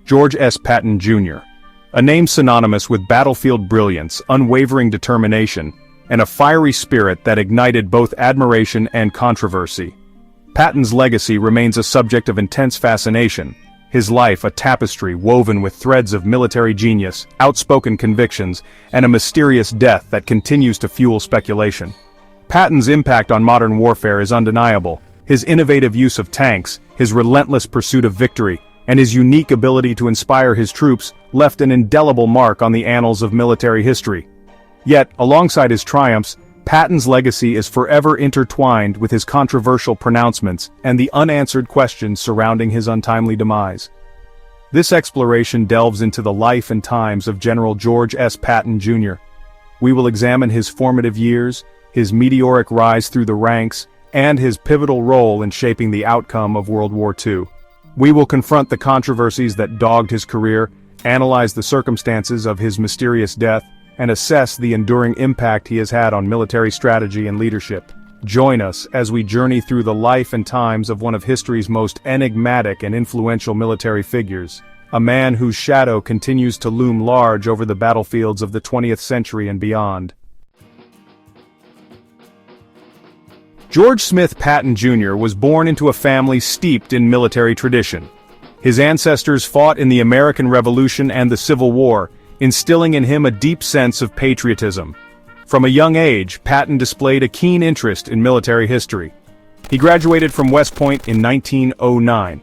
George S. Patton, Jr. A name synonymous with battlefield brilliance, unwavering determination, and a fiery spirit that ignited both admiration and controversy. Patton's legacy remains a subject of intense fascination, his life a tapestry woven with threads of military genius, outspoken convictions, and a mysterious death that continues to fuel speculation. Patton's impact on modern warfare is undeniable. His innovative use of tanks, his relentless pursuit of victory, and his unique ability to inspire his troops left an indelible mark on the annals of military history. Yet, alongside his triumphs, Patton's legacy is forever intertwined with his controversial pronouncements and the unanswered questions surrounding his untimely demise. This exploration delves into the life and times of General George S. Patton, Jr. We will examine his formative years, his meteoric rise through the ranks, and his pivotal role in shaping the outcome of World War II. We will confront the controversies that dogged his career, analyze the circumstances of his mysterious death, and assess the enduring impact he has had on military strategy and leadership. Join us as we journey through the life and times of one of history's most enigmatic and influential military figures, a man whose shadow continues to loom large over the battlefields of the 20th century and beyond. George Smith Patton, Jr. was born into a family steeped in military tradition. His ancestors fought in the American Revolution and the Civil War, instilling in him a deep sense of patriotism. From a young age, Patton displayed a keen interest in military history. He graduated from West Point in 1909.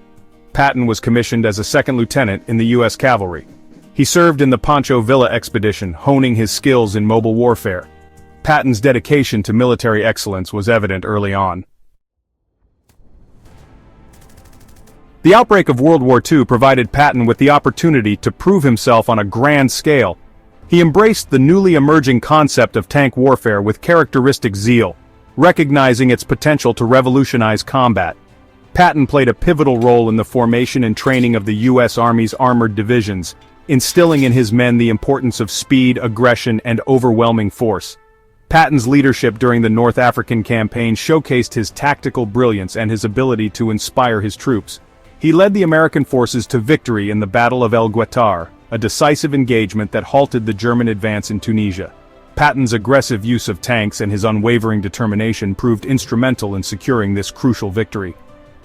Patton was commissioned as a second lieutenant in the U.S. Cavalry. He served in the Pancho Villa expedition, honing his skills in mobile warfare. Patton's dedication to military excellence was evident early on. The outbreak of World War II provided Patton with the opportunity to prove himself on a grand scale. He embraced the newly emerging concept of tank warfare with characteristic zeal, recognizing its potential to revolutionize combat. Patton played a pivotal role in the formation and training of the U.S. Army's armored divisions, instilling in his men the importance of speed, aggression, and overwhelming force. Patton's leadership during the North African campaign showcased his tactical brilliance and his ability to inspire his troops. He led the American forces to victory in the Battle of El Guetar, a decisive engagement that halted the German advance in Tunisia. Patton's aggressive use of tanks and his unwavering determination proved instrumental in securing this crucial victory.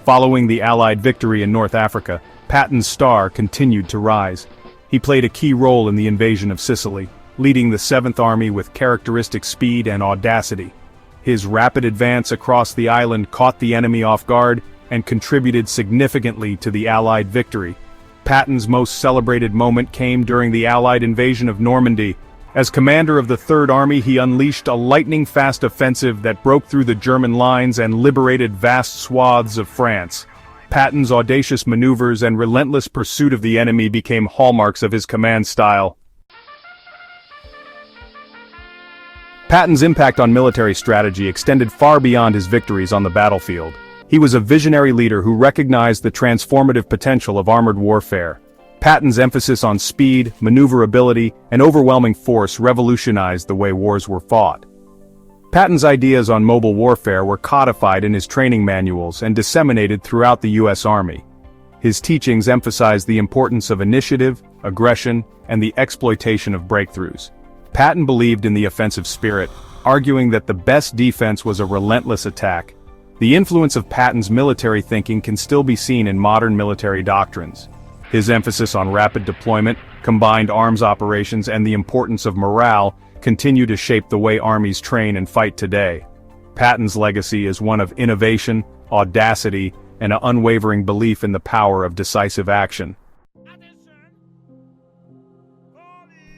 Following the Allied victory in North Africa, Patton's star continued to rise. He played a key role in the invasion of Sicily, leading the 7th Army with characteristic speed and audacity. His rapid advance across the island caught the enemy off guard and contributed significantly to the Allied victory. Patton's most celebrated moment came during the Allied invasion of Normandy. As commander of the 3rd Army, he unleashed a lightning-fast offensive that broke through the German lines and liberated vast swaths of France. Patton's audacious maneuvers and relentless pursuit of the enemy became hallmarks of his command style. Patton's impact on military strategy extended far beyond his victories on the battlefield. He was a visionary leader who recognized the transformative potential of armored warfare. Patton's emphasis on speed, maneuverability, and overwhelming force revolutionized the way wars were fought. Patton's ideas on mobile warfare were codified in his training manuals and disseminated throughout the U.S. Army. His teachings emphasized the importance of initiative, aggression, and the exploitation of breakthroughs. Patton believed in the offensive spirit, arguing that the best defense was a relentless attack. The influence of Patton's military thinking can still be seen in modern military doctrines. His emphasis on rapid deployment, combined arms operations, and the importance of morale continue to shape the way armies train and fight today. Patton's legacy is one of innovation, audacity, and an unwavering belief in the power of decisive action.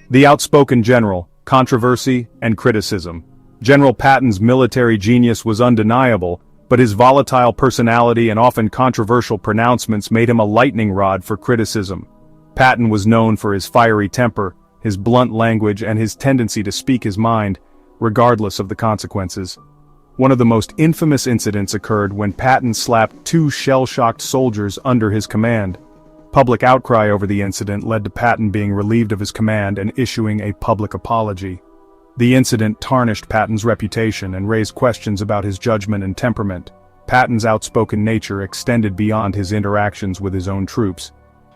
The outspoken general, controversy, and criticism. General Patton's military genius was undeniable, but his volatile personality and often controversial pronouncements made him a lightning rod for criticism. Patton was known for his fiery temper, his blunt language, and his tendency to speak his mind, regardless of the consequences. One of the most infamous incidents occurred when Patton slapped 2 shell-shocked soldiers under his command. Public outcry over the incident led to Patton being relieved of his command and issuing a public apology. The incident tarnished Patton's reputation and raised questions about his judgment and temperament. Patton's outspoken nature extended beyond his interactions with his own troops.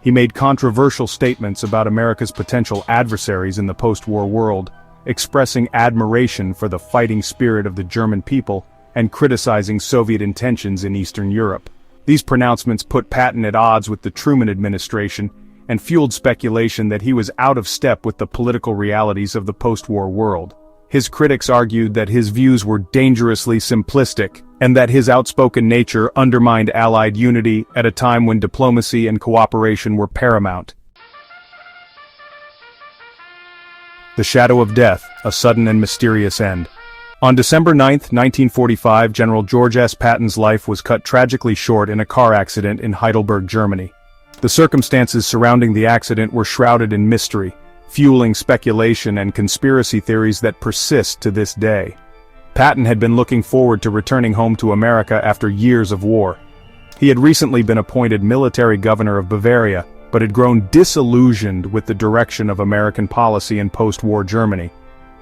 He made controversial statements about America's potential adversaries in the post-war world, expressing admiration for the fighting spirit of the German people and criticizing Soviet intentions in Eastern Europe. These pronouncements put Patton at odds with the Truman administration and fueled speculation that he was out of step with the political realities of the post-war world. His critics argued that his views were dangerously simplistic, and that his outspoken nature undermined Allied unity at a time when diplomacy and cooperation were paramount. The Shadow of Death, a sudden and mysterious end. On December 9, 1945, General George S. Patton's life was cut tragically short in a car accident in Heidelberg, Germany. The circumstances surrounding the accident were shrouded in mystery, fueling speculation and conspiracy theories that persist to this day. Patton had been looking forward to returning home to America after years of war. He had recently been appointed military governor of Bavaria, but had grown disillusioned with the direction of American policy in post-war Germany.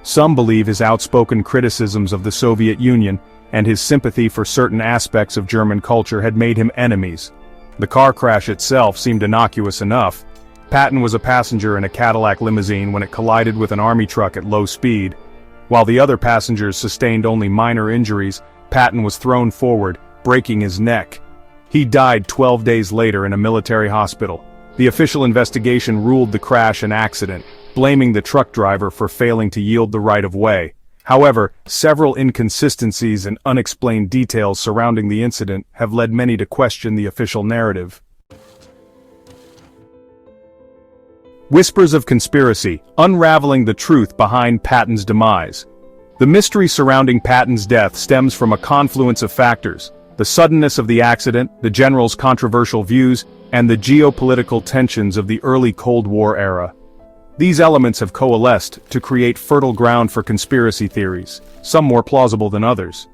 Some believe his outspoken criticisms of the Soviet Union and his sympathy for certain aspects of German culture had made him enemies. The car crash itself seemed innocuous enough. Patton was a passenger in a Cadillac limousine when it collided with an army truck at low speed. While the other passengers sustained only minor injuries, Patton was thrown forward, breaking his neck. He died 12 days later in a military hospital. The official investigation ruled the crash an accident, blaming the truck driver for failing to yield the right-of-way. However, several inconsistencies and unexplained details surrounding the incident have led many to question the official narrative. Whispers of conspiracy, unraveling the truth behind Patton's demise. The mystery surrounding Patton's death stems from a confluence of factors: the suddenness of the accident, the general's controversial views, and the geopolitical tensions of the early Cold War era. These elements have coalesced to create fertile ground for conspiracy theories, some more plausible than others.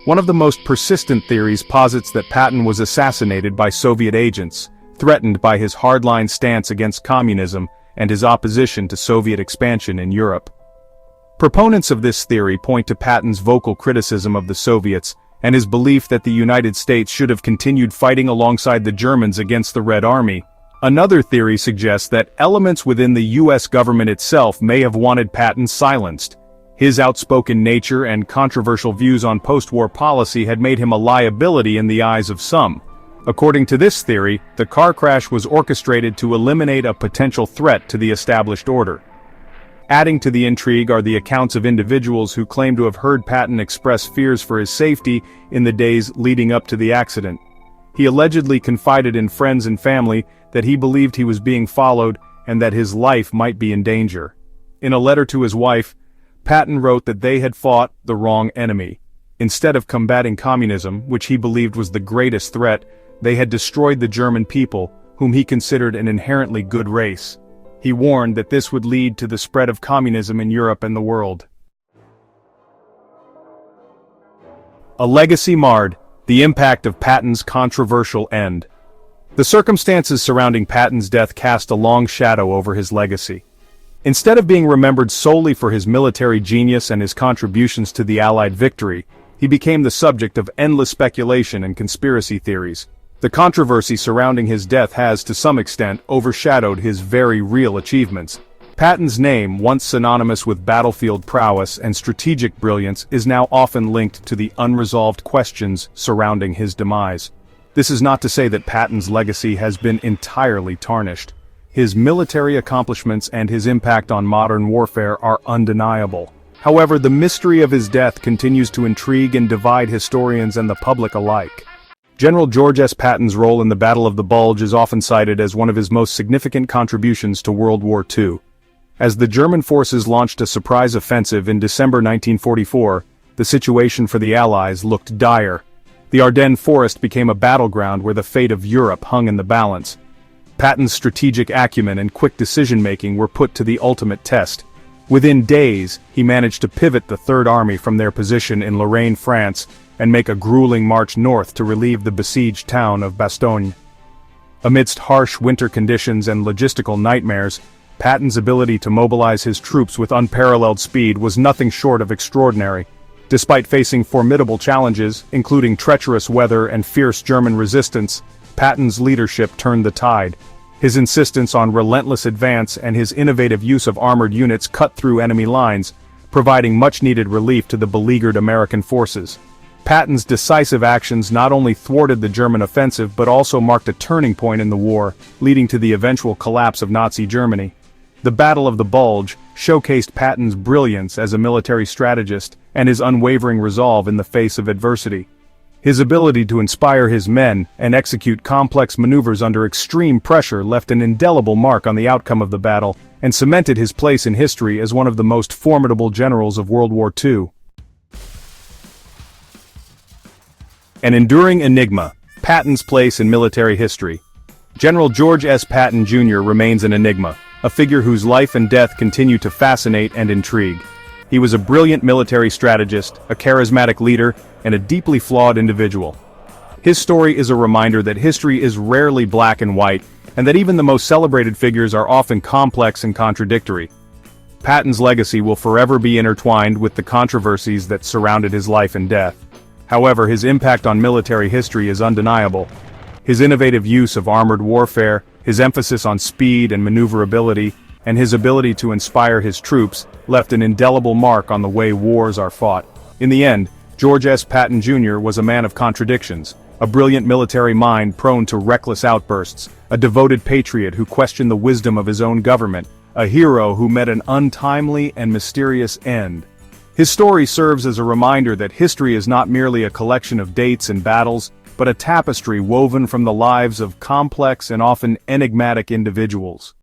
One of the most persistent theories posits that Patton was assassinated by Soviet agents, threatened by his hardline stance against communism and his opposition to Soviet expansion in Europe. Proponents of this theory point to Patton's vocal criticism of the Soviets and his belief that the United States should have continued fighting alongside the Germans against the Red Army. Another theory suggests that elements within the U.S. government itself may have wanted Patton silenced. His outspoken nature and controversial views on post-war policy had made him a liability in the eyes of some. According to this theory, the car crash was orchestrated to eliminate a potential threat to the established order. Adding to the intrigue are the accounts of individuals who claim to have heard Patton express fears for his safety in the days leading up to the accident. He allegedly confided in friends and family that he believed he was being followed and that his life might be in danger. In a letter to his wife, Patton wrote that they had fought the wrong enemy. Instead of combating communism, which he believed was the greatest threat, they had destroyed the German people, whom he considered an inherently good race. He warned that this would lead to the spread of communism in Europe and the world. A legacy marred, the impact of Patton's controversial end. The circumstances surrounding Patton's death cast a long shadow over his legacy. Instead of being remembered solely for his military genius and his contributions to the Allied victory, he became the subject of endless speculation and conspiracy theories. The controversy surrounding his death has, to some extent, overshadowed his very real achievements. Patton's name, once synonymous with battlefield prowess and strategic brilliance, is now often linked to the unresolved questions surrounding his demise. This is not to say that Patton's legacy has been entirely tarnished. His military accomplishments and his impact on modern warfare are undeniable. However, the mystery of his death continues to intrigue and divide historians and the public alike. General George S. Patton's role in the Battle of the Bulge is often cited as one of his most significant contributions to World War II. As the German forces launched a surprise offensive in December 1944, the situation for the Allies looked dire. The Ardennes forest became a battleground where the fate of Europe hung in the balance. Patton's strategic acumen and quick decision-making were put to the ultimate test. Within days, he managed to pivot the Third Army from their position in Lorraine, France, and make a grueling march north to relieve the besieged town of Bastogne. Amidst harsh winter conditions and logistical nightmares, Patton's ability to mobilize his troops with unparalleled speed was nothing short of extraordinary. Despite facing formidable challenges, including treacherous weather and fierce German resistance, Patton's leadership turned the tide. His insistence on relentless advance and his innovative use of armored units cut through enemy lines, providing much-needed relief to the beleaguered American forces. Patton's decisive actions not only thwarted the German offensive but also marked a turning point in the war, leading to the eventual collapse of Nazi Germany. The Battle of the Bulge showcased Patton's brilliance as a military strategist and his unwavering resolve in the face of adversity. His ability to inspire his men and execute complex maneuvers under extreme pressure left an indelible mark on the outcome of the battle and cemented his place in history as one of the most formidable generals of World War II. An enduring enigma, Patton's place in military history. General George S. Patton Jr. remains an enigma, a figure whose life and death continue to fascinate and intrigue. He was a brilliant military strategist, a charismatic leader, and a deeply flawed individual. His story is a reminder that history is rarely black and white, and that even the most celebrated figures are often complex and contradictory. Patton's legacy will forever be intertwined with the controversies that surrounded his life and death. However, his impact on military history is undeniable. His innovative use of armored warfare, his emphasis on speed and maneuverability, and his ability to inspire his troops left an indelible mark on the way wars are fought. In the end, George S. Patton Jr. was a man of contradictions, a brilliant military mind prone to reckless outbursts, a devoted patriot who questioned the wisdom of his own government, a hero who met an untimely and mysterious end. His story serves as a reminder that history is not merely a collection of dates and battles, but a tapestry woven from the lives of complex and often enigmatic individuals.